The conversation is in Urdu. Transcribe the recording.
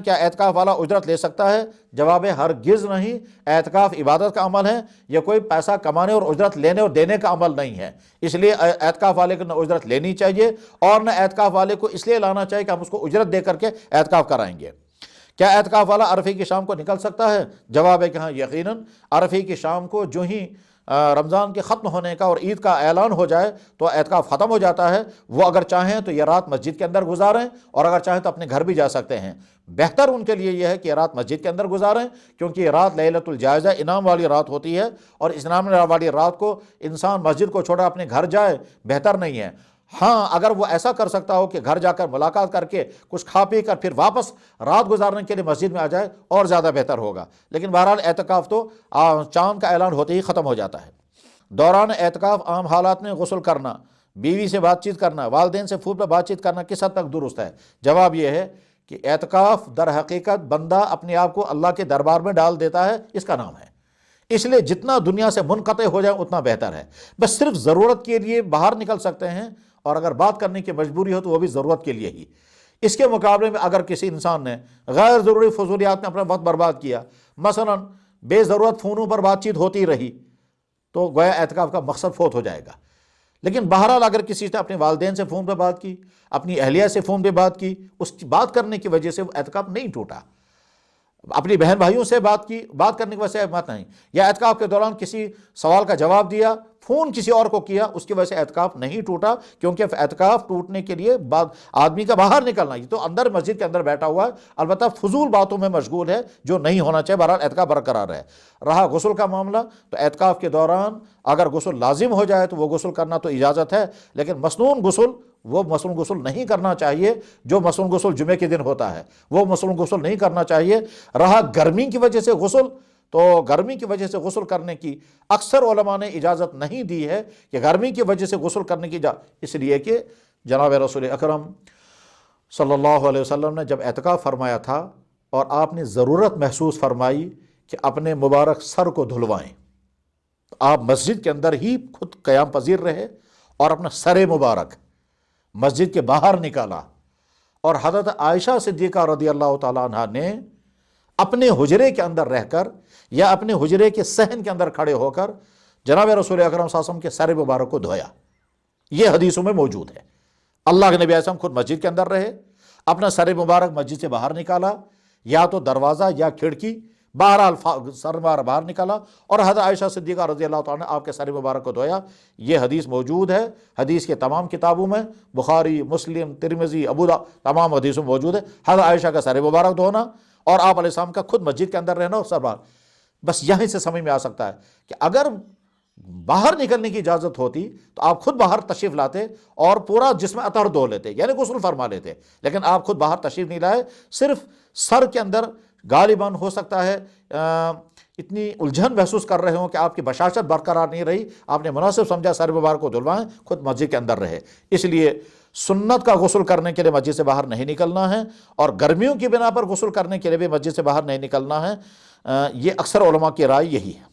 کیا اعتکاف والا اجرت لے سکتا ہے؟ جواب ہے ہرگز نہیں۔ اعتکاف عبادت کا عمل ہے، یہ کوئی پیسہ کمانے اور اجرت لینے اور دینے کا عمل نہیں ہے۔ اس لیے اعتکاف والے کو نہ اجرت لینی چاہیے اور نہ اعتکاف والے کو اس لیے لانا چاہیے کہ ہم اس کو اجرت دے کر کے اعتکاف کرائیں گے۔ کیا اعتکاف والا عرفے کی شام کو نکل سکتا ہے؟ جواب ہے کہ ہاں یقیناً، عرفے کی شام کو جو ہی رمضان کے ختم ہونے کا اور عید کا اعلان ہو جائے تو اعتکاف ختم ہو جاتا ہے۔ وہ اگر چاہیں تو یہ رات مسجد کے اندر گزاریں اور اگر چاہیں تو اپنے گھر بھی جا سکتے ہیں۔ بہتر ان کے لیے یہ ہے کہ یہ رات مسجد کے اندر گزاریں، کیونکہ یہ رات لیلۃ الجائزہ انعام والی رات ہوتی ہے، اور اس انعام والی رات کو انسان مسجد کو چھوڑا اپنے گھر جائے بہتر نہیں ہے۔ ہاں اگر وہ ایسا کر سکتا ہو کہ گھر جا کر ملاقات کر کے کچھ کھا پی کر پھر واپس رات گزارنے کے لیے مسجد میں آ جائے اور زیادہ بہتر ہوگا، لیکن بہرحال اعتکاف تو چاند کا اعلان ہوتے ہی ختم ہو جاتا ہے۔ دوران اعتکاف عام حالات میں غسل کرنا، بیوی سے بات چیت کرنا، والدین سے فون پر بات چیت کرنا کس حد تک درست ہے؟ جواب یہ ہے کہ اعتکاف در حقیقت بندہ اپنے آپ کو اللہ کے دربار میں ڈال دیتا ہے، اس کا نام ہے۔ اس لیے جتنا دنیا سے منقطع ہو جائے اتنا بہتر ہے۔ بس صرف ضرورت کے لیے باہر نکل سکتے ہیں، اور اگر بات کرنے کی مجبوری ہو تو وہ بھی ضرورت کے لیے ہی۔ اس کے مقابلے میں اگر کسی انسان نے غیر ضروری فضولیات میں اپنا وقت برباد کیا، مثلا بے ضرورت فونوں پر بات چیت ہوتی رہی، تو گویا اعتکاف کا مقصد فوت ہو جائے گا۔ لیکن بہرحال اگر کسی نے اپنے والدین سے فون پہ بات کی، اپنی اہلیہ سے فون پہ بات کی، اس کی بات کرنے کی وجہ سے وہ اعتکاف نہیں ٹوٹا۔ اپنی بہن بھائیوں سے بات کی، بات کرنے کی وجہ سے بات نہیں، یا اعتکاف کے دوران کسی سوال کا جواب دیا، فون کسی اور کو کیا، اس کی وجہ سے اعتکاف نہیں ٹوٹا، کیونکہ اعتکاف ٹوٹنے کے لیے بعد آدمی کا باہر نکلنا، یہ تو اندر مسجد کے اندر بیٹھا ہوا ہے، البتہ فضول باتوں میں مشغول ہے جو نہیں ہونا چاہیے۔ بہرحال اعتکاف برقرار ہے۔ رہا غسل کا معاملہ، تو اعتکاف کے دوران اگر غسل لازم ہو جائے تو وہ غسل کرنا تو اجازت ہے، لیکن مسنون غسل، وہ مسنون غسل نہیں کرنا چاہیے جو مسنون غسل جمعے کے دن ہوتا ہے، وہ مسنون غسل نہیں کرنا چاہیے۔ رہا گرمی کی وجہ سے غسل، تو گرمی کی وجہ سے غسل کرنے کی اکثر علماء نے اجازت نہیں دی ہے کہ گرمی کی وجہ سے غسل کرنے کی اس لیے کہ جناب رسول اکرم صلی اللہ علیہ وسلم نے جب اعتکاف فرمایا تھا اور آپ نے ضرورت محسوس فرمائی کہ اپنے مبارک سر کو دھلوائیں، تو آپ مسجد کے اندر ہی خود قیام پذیر رہے اور اپنا سر مبارک مسجد کے باہر نکالا، اور حضرت عائشہ صدیقہ رضی اللہ تعالیٰ عنہ نے اپنے حجرے کے اندر رہ کر یا اپنے حجرے کے صحن کے اندر کھڑے ہو کر جناب رسول اکرم صلی اللہ علیہ وسلم کے سر مبارک کو دھویا۔ یہ حدیثوں میں موجود ہے۔ اللہ کے نبی علیہ السلام خود مسجد کے اندر رہے، اپنا سر مبارک مسجد سے باہر نکالا، یا تو دروازہ یا کھڑکی، بہرحال سر مبارک باہر نکالا، اور حضرت عائشہ صدیقہ رضی اللہ تعالیٰ نے آپ کے سر مبارک کو دھویا۔ یہ حدیث موجود ہے، حدیث کے تمام کتابوں میں، بخاری، مسلم، ترمذی، ابو داؤد، تمام حدیثوں میں موجود ہے حضرت عائشہ کا سر مبارک دھونا اور آپ علیہ السلام کا خود مسجد کے اندر رہنا اور سر باہر۔ بس یہیں سے سمجھ میں آ سکتا ہے کہ اگر باہر نکلنے کی اجازت ہوتی تو آپ خود باہر تشریف لاتے اور پورا جسم عطر دھو لیتے، یعنی غسل فرما لیتے، لیکن آپ خود باہر تشریف نہیں لائے، صرف سر کے اندر غالباً ہو سکتا ہے اتنی الجھن محسوس کر رہے ہوں کہ آپ کی بشاشت برقرار نہیں رہی، آپ نے مناسب سمجھا سر مبارک کو دھلوائیں، خود مسجد کے اندر رہے۔ اس لیے سنت کا غسل کرنے کے لیے مسجد سے باہر نہیں نکلنا ہے، اور گرمیوں کی بنا پر غسل کرنے کے لیے بھی مسجد سے باہر نہیں نکلنا ہے۔ یہ اکثر علماء کی رائے یہی ہے۔